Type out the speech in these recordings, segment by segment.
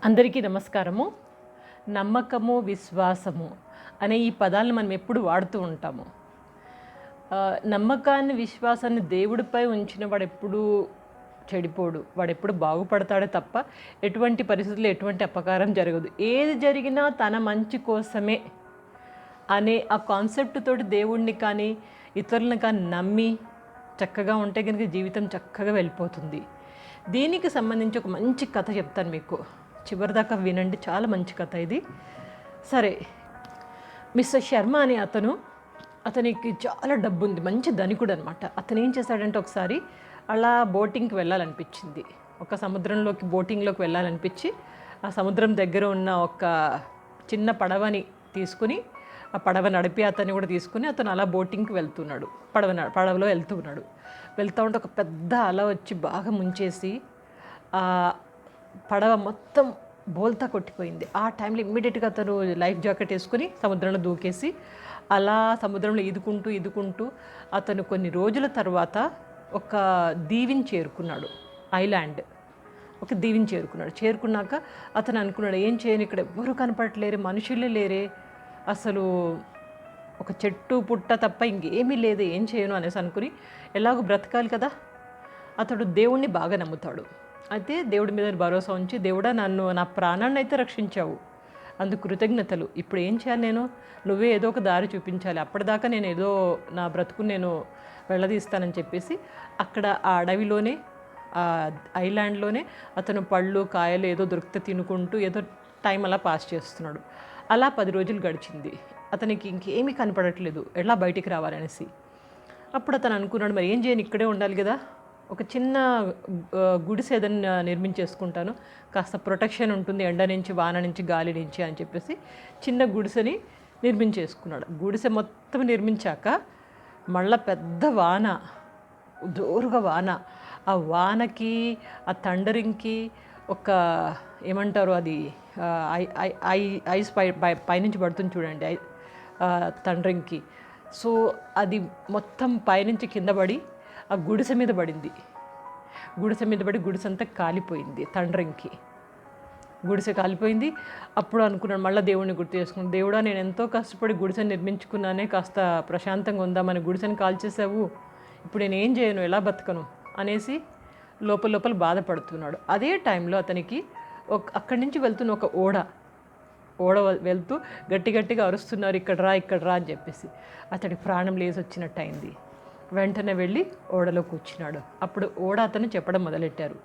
అందరికీ నమస్కారము. నమ్మకము, విశ్వాసము అనే ఈ పదాలను మనం ఎప్పుడు వాడుతూ ఉంటాము. నమ్మకాన్ని, విశ్వాసాన్ని దేవుడిపై ఉంచిన వాడెప్పుడూ చెడిపోడు. వాడెప్పుడు బాగుపడతాడే తప్ప ఎటువంటి పరిస్థితుల్లో ఎటువంటి అపకారం జరగదు. ఏది జరిగినా తన మంచి కోసమే అనే ఆ కాన్సెప్ట్ తోటి దేవుణ్ణి కానీ ఇతరులను కానీ నమ్మి చక్కగా ఉంటే కనుక జీవితం చక్కగా వెళ్ళిపోతుంది. దీనికి సంబంధించి ఒక మంచి కథ చెప్తాను మీకు. చివరిదాకా వినండి, చాలా మంచి కథ ఇది. సరే, మిస్టర్ శర్మ అనే అతనికి చాలా డబ్బు ఉంది, మంచి ధనికుడు అనమాట. అతను ఏం చేశాడంటే ఒకసారి అలా బోటింగ్కి వెళ్ళాలనిపించింది. ఒక సముద్రంలోకి బోటింగ్లోకి వెళ్ళాలనిపించి ఆ సముద్రం దగ్గర ఉన్న ఒక చిన్న పడవని తీసుకుని, ఆ పడవ నడిపి అతన్ని కూడా తీసుకుని అతను అలా బోటింగ్కి వెళ్తున్నాడు. పడవలో వెళ్తున్నాడు. వెళ్తూ ఉంటే ఒక పెద్ద అల వచ్చి బాగా ముంచేసి ఆ పడవ మొత్తం బోల్తా కొట్టిపోయింది. ఆ టైంలో ఇమ్మీడియట్గా అతను లైఫ్ జాకెట్ వేసుకుని సముద్రంలో దూకేసి అలా సముద్రంలో ఈదుకుంటూ అతను కొన్ని రోజుల తర్వాత ఒక దీవిని చేరుకున్నాడు. ఐలాండ్ ఒక దీవిని చేరుకున్నాక అతను అనుకున్నాడు, ఏం చేయను, ఇక్కడ ఎవ్వరూ కనపడట్లేరే, మనుషులే లేరే, అసలు ఒక చెట్టు పుట్ట తప్ప ఇంకేమీ లేదు, ఏం చేయను అనేసి అనుకుని ఎలాగో బ్రతకాలి కదా. అతడు దేవుణ్ణి బాగా నమ్ముతాడు. అయితే దేవుడి మీద భరోసా ఉంచి, దేవుడా నా ప్రాణాన్ని అయితే రక్షించావు, అందుకు కృతజ్ఞతలు. ఇప్పుడు ఏం చేయాలి, నువ్వే ఏదో ఒక దారి చూపించాలి, అప్పటిదాకా నేను ఏదో నా బ్రతుకుని నేను వెళ్ళదీస్తానని చెప్పేసి అక్కడ ఆ అడవిలోనే, ఆ ఐలాండ్లోనే అతను పళ్ళు కాయలు ఏదో దొరికితే తినుకుంటూ ఏదో టైం అలా పాస్ చేస్తున్నాడు. అలా 10 రోజులు గడిచింది. అతనికి ఇంకేమీ కనపడట్లేదు, ఎలా బయటికి రావాలనేసి. అప్పుడు అతను అనుకున్నాడు, మరి ఏం చేయను, ఇక్కడే ఉండాలి కదా, ఒక చిన్న గుడిసె ఏదైనా నిర్మించేసుకుంటాను, కాస్త ప్రొటెక్షన్ ఉంటుంది ఎండ నుంచి, వాన నుంచి, గాలి నుంచి అని చెప్పేసి చిన్న గుడిసెని నిర్మించేసుకున్నాడు. గుడిసె మొత్తం నిర్మించాక మళ్ళా పెద్ద వాన, జోరుగా వాన. ఆ వానకి, ఆ థండరింగ్కి ఒక ఏమంటారు, అది ఐస్ పైనుంచి పడుతుంది చూడండి, థండరింగ్కి. సో అది మొత్తం పైనుంచి కింద పడి ఆ గుడిసె మీద పడింది. గుడిసె అంతా కాలిపోయింది. థండరింగ్కి గుడిసె కాలిపోయింది. అప్పుడు అనుకున్నాను, మళ్ళీ దేవుడిని గుర్తు చేసుకున్నాను, దేవుడా నేను ఎంతో కష్టపడి గుడిసెని నిర్మించుకున్నానే, కాస్త ప్రశాంతంగా ఉందామని గుడిసెని కాల్చేసావు, ఇప్పుడు నేను ఏం చేయను, ఎలా బతకను అనేసి లోపల బాధపడుతున్నాడు. అదే టైంలో అతనికి అక్కడి నుంచి వెళ్తున్న ఒక ఓడ వెళ్తూ గట్టిగా అరుస్తున్నారు, ఇక్కడ రా అని చెప్పేసి. అతడికి ప్రాణం లేసి వచ్చినట్టు అయింది. వెంటనే వెళ్ళి ఓడలో కూర్చున్నాడు. అప్పుడు ఓడ అతను చెప్పడం మొదలెట్టారు,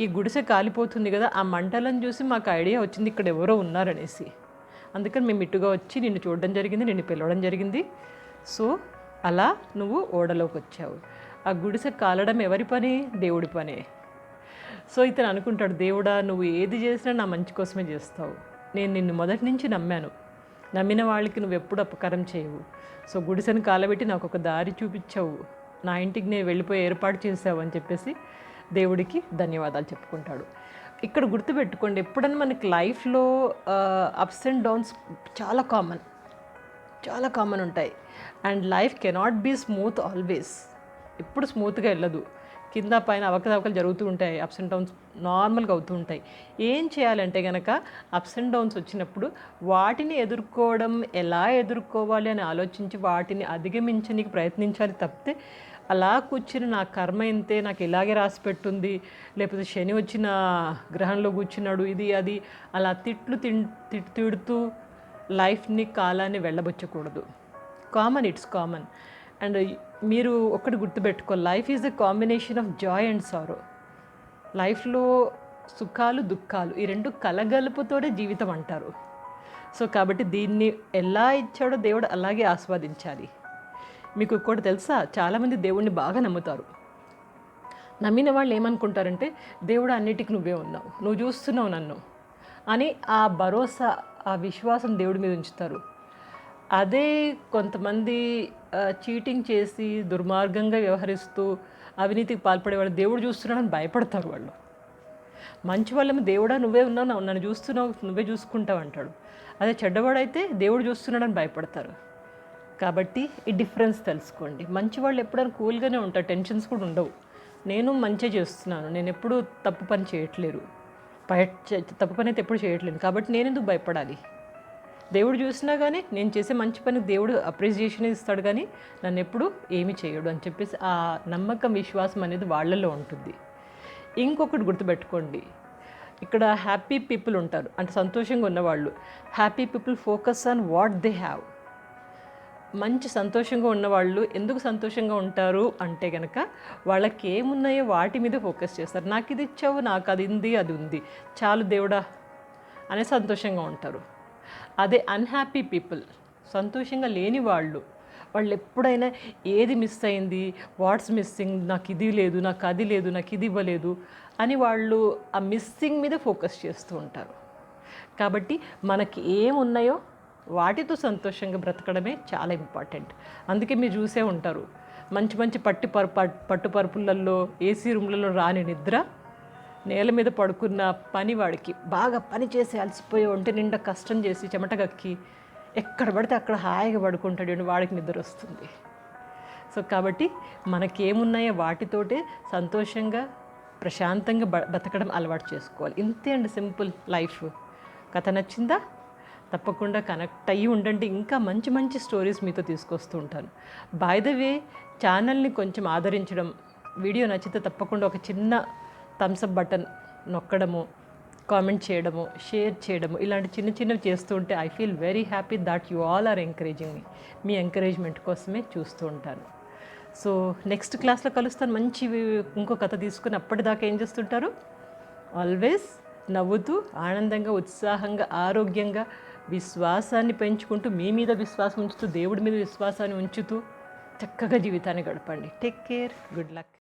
ఈ గుడిసె కాలిపోతుంది కదా, ఆ మంటలను చూసి మాకు ఐడియా వచ్చింది ఇక్కడ ఎవరో ఉన్నారనేసి. అందుకని మేము ఇటుగా వచ్చి నిన్ను చూడడం జరిగింది, నిన్ను పిలవడం జరిగింది. సో అలా నువ్వు ఓడలోకి వచ్చావు. ఆ గుడిసె కాలడం ఎవరి పని? దేవుడి పనే. సో ఇతను అనుకుంటాడు, దేవుడా నువ్వు ఏది చేసినా నా మంచి కోసమే చేస్తావు, నేను నిన్ను మొదటి నుంచి నమ్మాను, నమ్మిన వాళ్ళకి నువ్వు ఎప్పుడు అపకారం చేయవు. సో గుడిసెను కాలబెట్టి నాకు ఒక దారి చూపించావు, నా ఇంటికి నేను వెళ్ళిపోయి ఏర్పాటు చేసావు అని చెప్పేసి దేవుడికి ధన్యవాదాలు చెప్పుకుంటాడు. ఇక్కడ గుర్తుపెట్టుకోండి, ఎప్పుడైనా మనకి లైఫ్లో అప్స్ అండ్ డౌన్స్ చాలా కామన్ ఉంటాయి. And life cannot be smooth always. ఎప్పుడు స్మూత్గా వెళ్ళదు, కింద పైన అవకతవకలు జరుగుతూ ఉంటాయి, అప్స్ అండ్ డౌన్స్ నార్మల్గా అవుతూ ఉంటాయి. ఏం చేయాలంటే కనుక అప్స్ అండ్ డౌన్స్ వచ్చినప్పుడు వాటిని ఎదుర్కోవడం, ఎలా ఎదుర్కోవాలి అని ఆలోచించి వాటిని అధిగమించడానికి ప్రయత్నించాలి తప్పితే అలా కూర్చుని నా కర్మ ఇంతే, నాకు ఇలాగే రాసి పెట్టుంది, లేకపోతే శని వచ్చిన గ్రహంలో కూర్చున్నాడు, ఇది అది అలా తిడుతూ లైఫ్ని, కాలాన్ని వెళ్ళబుచ్చకూడదు. It's common. అండ్ మీరు ఒక్కటి గుర్తుపెట్టుకో, life is the combination of Joy and sorrow. లైఫ్లో సుఖాలు, దుఃఖాలు ఈ రెండు కలగలుపుతోనే జీవితం అంటారు. సో కాబట్టి దీన్ని ఎలా ఇచ్చాడో దేవుడు అలాగే ఆస్వాదించాలి. మీకు ఒక్కటి తెలుసా, చాలామంది దేవుణ్ణి బాగా నమ్ముతారు. నమ్మిన వాళ్ళు ఏమనుకుంటారంటే, దేవుడు అన్నిటికీ నువ్వే ఉన్నావు, నువ్వు చూస్తున్నావు నన్ను అని ఆ భరోసా, ఆ విశ్వాసం దేవుడి మీద ఉంచుతారు. అదే కొంతమంది చీటింగ్ చేసి దుర్మార్గంగా వ్యవహరిస్తూ అవినీతికి పాల్పడే వాళ్ళు దేవుడు చూస్తున్నాడని భయపడతారు. వాళ్ళు మంచి వాళ్ళేమో, దేవుడా నువ్వే ఉన్నావు, నన్ను చూస్తున్నావు, నువ్వే చూసుకుంటావు అంటాడు. అదే చెడ్డవాడైతే దేవుడు చూస్తున్నాడని భయపడతారు. కాబట్టి ఈ డిఫరెన్స్ తెలుసుకోండి. మంచి వాళ్ళు ఎప్పుడైనా కూల్గానే ఉంటారు, టెన్షన్స్ కూడా ఉండవు. నేను మంచి చేస్తున్నాను, నేను ఎప్పుడూ తప్పు పని చేయట్లేరు, తప్పు పని అయితే ఎప్పుడు చేయట్లేదు, కాబట్టి నేను ఎందుకు భయపడాలి? దేవుడు చూసినా కానీ నేను చేసే మంచి పని దేవుడు అప్రిసియేషన్ ఇస్తాడు, కానీ నన్ను ఎప్పుడు ఏమి చేయడు అని చెప్పేసి ఆ నమ్మకం, విశ్వాసం అనేది వాళ్ళల్లో ఉంటుంది. ఇంకొకటి గుర్తుపెట్టుకోండి, ఇక్కడ హ్యాపీ పీపుల్ ఉంటారు, అంటే సంతోషంగా ఉన్నవాళ్ళు. Happy people focus on what they have. మంచి సంతోషంగా ఉన్నవాళ్ళు ఎందుకు సంతోషంగా ఉంటారు అంటే కనుక వాళ్ళకి ఏమున్నాయో వాటి మీద ఫోకస్ చేస్తారు. నాకు ఇది ఇచ్చావు, నాకు అది ఉంది, అది ఉంది, చాలు దేవుడా అనే సంతోషంగా ఉంటారు. అదే అన్హ్యాపీ పీపుల్, సంతోషంగా లేని వాళ్ళు ఎప్పుడైనా ఏది మిస్ అయింది, వాట్స్ మిస్సింగ్, నాకు ఇది లేదు, నాకు అది లేదు, నాకు ఇది ఇవ్వలేదు అని వాళ్ళు ఆ మిస్సింగ్ మీద ఫోకస్ చేస్తూ ఉంటారు. కాబట్టి మనకి ఏమున్నాయో వాటితో సంతోషంగా బ్రతకడమే చాలా ఇంపార్టెంట్. అందుకే మీరు చూసే ఉంటారు, మంచి మంచి పట్టుపరుపులలో ఏసీ రూమ్లలో రాని నిద్ర, నేల మీద పడుకున్న పనివాడికి, బాగా పని చేసి అలసిపోయి ఒంటి నిండా కష్టం చేసి చెమటగక్కి ఎక్కడ పడితే అక్కడ హాయిగా పడుకుంటాడు, వాడికి నిద్ర వస్తుంది. సో కాబట్టి మనకేమున్నాయో వాటితోటే సంతోషంగా ప్రశాంతంగా బతకడం అలవాటు చేసుకోవాలి. ఇంతే అండి, సింపుల్ లైఫ్. కథ నచ్చిందా? తప్పకుండా కనెక్ట్ అయ్యి ఉండండి. ఇంకా మంచి మంచి స్టోరీస్ మీతో తీసుకొస్తూ ఉంటాను. బై ద వే, ఛానల్ని కొంచెం ఆదరించడం, వీడియో నచ్చితే తప్పకుండా ఒక చిన్న థమ్స్అప్ బటన్ నొక్కడము, కామెంట్ చేయడము, షేర్ చేయడము, ఇలాంటి చిన్న చిన్నవి చేస్తూ ఉంటే I feel very happy that you all are encouraging me. మీ ఎంకరేజ్మెంట్ కోసమే చూస్తూ ఉంటాను. సో నెక్స్ట్ క్లాస్లో కలుస్తాను. మంచి ఇంకో కథ తీసుకుని అప్పటిదాకా ఏం చేస్తుంటారు? ఆల్వేస్ నవ్వుతూ, ఆనందంగా, ఉత్సాహంగా, ఆరోగ్యంగా, విశ్వాసాన్ని పెంచుకుంటూ, మీ మీద విశ్వాసం ఉంచుతూ, దేవుడి మీద విశ్వాసాన్ని ఉంచుతూ చక్కగా జీవితాన్ని గడపండి. Take care. Good luck.